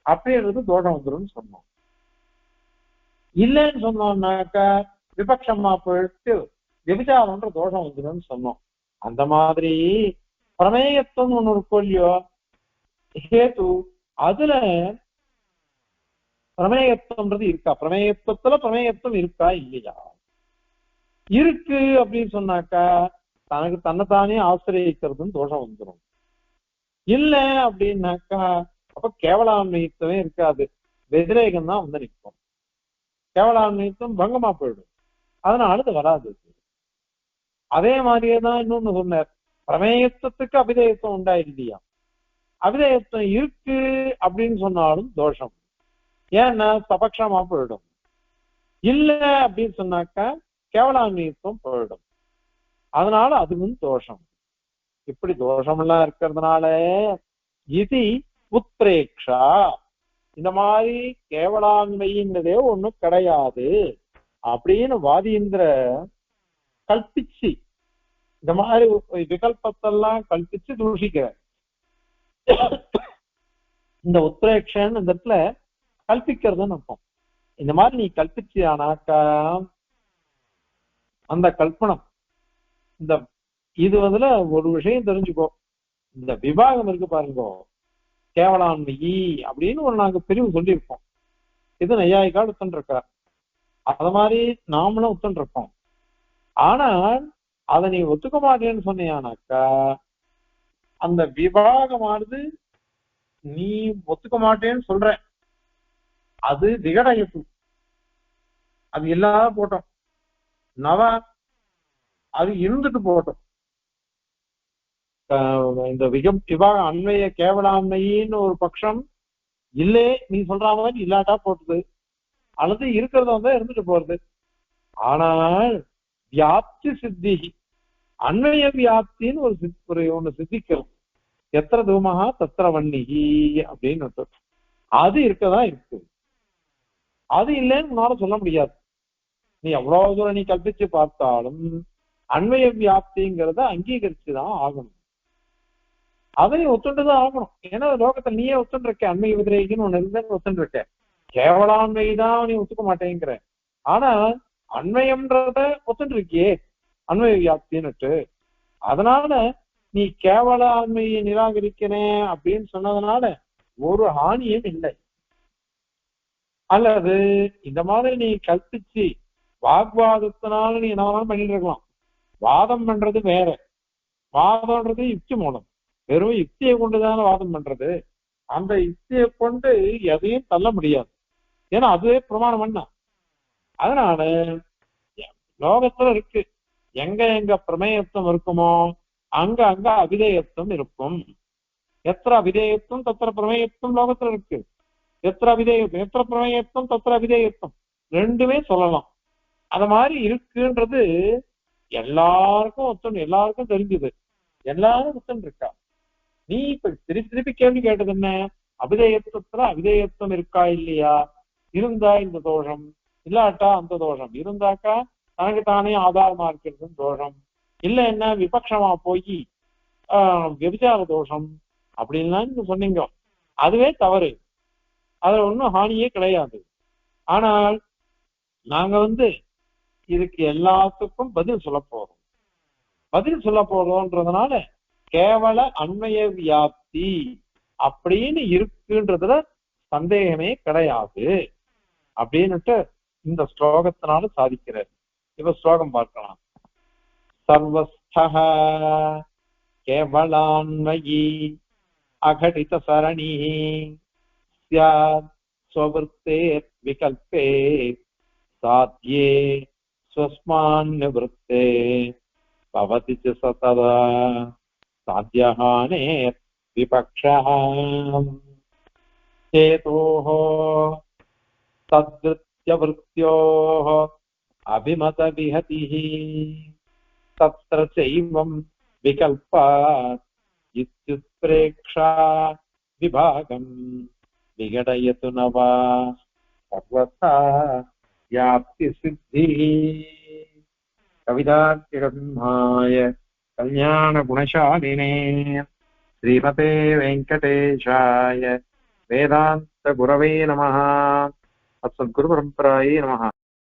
அப்படின்றது தோஷம் வந்துடும் சொன்னோம். இல்லைன்னு சொன்னோம்னாக்கா விபக்ஷமா போயிட்டு விபச்சாரம்ன்ற தோஷம் வந்துடும் சொன்னோம். அந்த மாதிரி பிரமேயத்துவம் ஒண்ணு இருக்கும் இல்லையோ ஹேது, அதுல பிரமேயத்துவம்ன்றது இருக்கா, பிரமேயத்துவத்துல பிரமேயத்துவம் இருக்கா இல்லையா? இருக்கு அப்படின்னு சொன்னாக்கா தனக்கு தன்னைத்தானே ஆசிரியக்கிறதுன்னு தோஷம் வந்துடும். இல்ல அப்படின்னாக்கா அப்ப கேவலான்மையத்துவமே இருக்காது, வெதிரேகம் தான் வந்து நிற்கும், கேவலான்மையத்துவம் பங்கமா போயிடும், அதனால அது வராது. அதே மாதிரியேதான் இன்னொன்னு சொன்னார், பிரமேயத்துவத்துக்கு அபிதேயத்துவம் உண்டா இல்லையா, அபிதேயத்துவம் இருக்கு அப்படின்னு சொன்னாலும் தோஷம், ஏன்னா சபக்ஷமா போயிடும். இல்ல அப்படின்னு சொன்னாக்கா கேவலான்மையத்துவம் போயிடும், அதனால அதுவும் தோஷம். இப்படி தோஷம் எல்லாம் இருக்கிறதுனால இது உத்ரேக்ஷா, இந்த மாதிரி கேவலான்மையின்றதே ஒண்ணும் கிடையாது அப்படின்னு வாதீந்திர கல்பிச்சு இந்த மாதிரி விகல்பத்தெல்லாம் கல்பிச்சு தூஷிக்கிற. இந்த உத்ரேக்ஷன் இந்த இடத்துல கல்பிக்கிறதுன்னு அர்த்தம். இந்த மாதிரி நீ கல்பிச்சியானாக்கா அந்த கல்பனம் இந்த இது அதுல ஒரு விஷயம் தெரிஞ்சுக்கோ, இந்த விபாகம் இருக்கு பாருங்க, கேவலான்மை அப்படின்னு ஒரு நாங்க பிரிவு சொல்லியிருக்கோம், இது நையாயிக்கால் உத்தன்றிருக்கார், அத மாதிரி நாமளும் உத்தன்றிருக்கோம். ஆனால் அதை நீ ஒத்துக்க மாட்டேன்னு சொன்னியானாக்கா அந்த விபாகமானது நீ ஒத்துக்க மாட்டேன்னு சொல்ற, அது விகடயப்பு, அது இல்லாத போட்டோம், நவ அது இருந்துட்டு போட்டோம். இந்த விபாக அண்மைய கேவலாண்மையின்னு ஒரு பட்சம் இல்லே நீ சொல்ற மாதிரி இல்லாட்டா போட்டுது, அல்லது இருக்கிறத வந்து இருந்துட்டு போறது. ஆனால் வியாப்தி சித்தி, அண்மைய வியாப்தின்னு ஒரு ஒண்ணு சித்திக்கிறது, எத்திர தூமகா தத்திர வன்னிகி அப்படின்னு அது இருக்கதான் இருக்கு, அது இல்லைன்னு உன்னால சொல்ல முடியாது. நீ எவ்வளவு தூரம் நீ கல்பிச்சு பார்த்தாலும் அண்மைய வியாப்திங்கிறத அங்கீகரிச்சுதான் ஆகணும், அதை ஒத்துண்டுதான் ஆகணும். ஏன்னா லோகத்தை நீயே ஒத்துண்டிருக்க, அண்மை விதிரைக்குன்னு ஒண்ணு இருந்தேன்னு ஒத்துண்டிருக்க, கேவலாண்மைதான் நீ ஒத்துக்க மாட்டேங்கிற, ஆனா அண்மையம்ன்றத ஒத்துண்டு இருக்கியே அண்மைய வியாப்தின்னுட்டு. அதனால நீ கேவலாண்மையை நிராகரிக்கிறேன் அப்படின்னு சொன்னதுனால ஒரு ஹானியும் இல்லை. அல்லது இந்த மாதிரி நீ கல்பிச்சு வாக்வாதத்தினால நீ என்ன பண்ணிட்டு இருக்கலாம், வாதம் பண்றது வேற, வாதம்ன்றது யுக்தி மூலம், வெறும் யுக்தியை கொண்டுதானே வாதம் பண்றது, அந்த யுக்தியை கொண்டு எதையும் தள்ள முடியாது, ஏன்னா அதுவே பிரமாணம் பண்ண. அதனால லோகத்துல இருக்கு, எங்க எங்க பிரமேயத்துவம் இருக்குமோ அங்க அங்க அவிதேயத்துவம் இருக்கும். எத்திர அவிதேயத்துவம் தத்திர பிரமேயத்துவம் லோகத்துல இருக்கு. எத்திர அவிதேயத்துவம் எத்திர பிரமேயத்துவம் தத்திர அவிதேயத்துவம் ரெண்டுமே சொல்லலாம். அது மாதிரி இருக்குன்றது எல்லாருக்கும் ஒத்தன் எல்லாருக்கும் தெரிஞ்சுது. எல்லாரும் ஒத்தன் இருக்கா. நீ இப்ப திருப்பி திருப்பி கேள்வி கேட்டது என்ன? அபிதேயத்துவத்துல அவிதேயத்துவம் இருக்கா இல்லையா? இருந்தா இந்த தோஷம், இல்லாட்டா அந்த தோஷம். இருந்தாக்கா தனக்கு தானே ஆதாரமா இருக்கிறது தோஷம். இல்ல என்ன விபக்ஷமா போய் விபச்சார தோஷம் அப்படின்லாம் நீங்க சொன்னீங்க. அதுவே தவறு. அதுல ஒன்றும் ஹானியே கிடையாது. ஆனால் நாங்க இதுக்கு எல்லாத்துக்கும் பதில் சொல்ல போறோம். பதில் சொல்ல போறோம்ன்றதுனால கேவல அண்மைய வியாப்தி அப்படின்னு இருக்குன்றதுல சந்தேகமே கிடையாது அப்படின்னுட்டு இந்த ஸ்லோகத்தினால சாதிக்கிறார். இப்ப ஸ்லோகம் பார்க்கலாம். சர்வஸ்தஹ கேவலான்மயி அகடித சரணி ஸ்யாத் ஸ்வவிருத்தே விகல்பே சாத்யே ஸ்வஸ்மான் நிவృத்தே பவதி ச சதா சாத்யஹானே விபக்ஷः சேதோஹ தத்ருத்யவృత్யோஹ அபிமத விஹதிஹ தத்ர சைவம் விகல்பாத் இத்யுத்ப்ரேக்ஷா விபாகம் விகடயது நவா சர்வதா யாப்தி சித்திஹ. கவிதார்க்கிகசிம்ஹாய கல்யாண குணசாலினே ஸ்ரீமதே வெங்கடேஷாய வேதாந்த குரவே நமः. அஸ்மத்குரு பரம்பராயே நமः.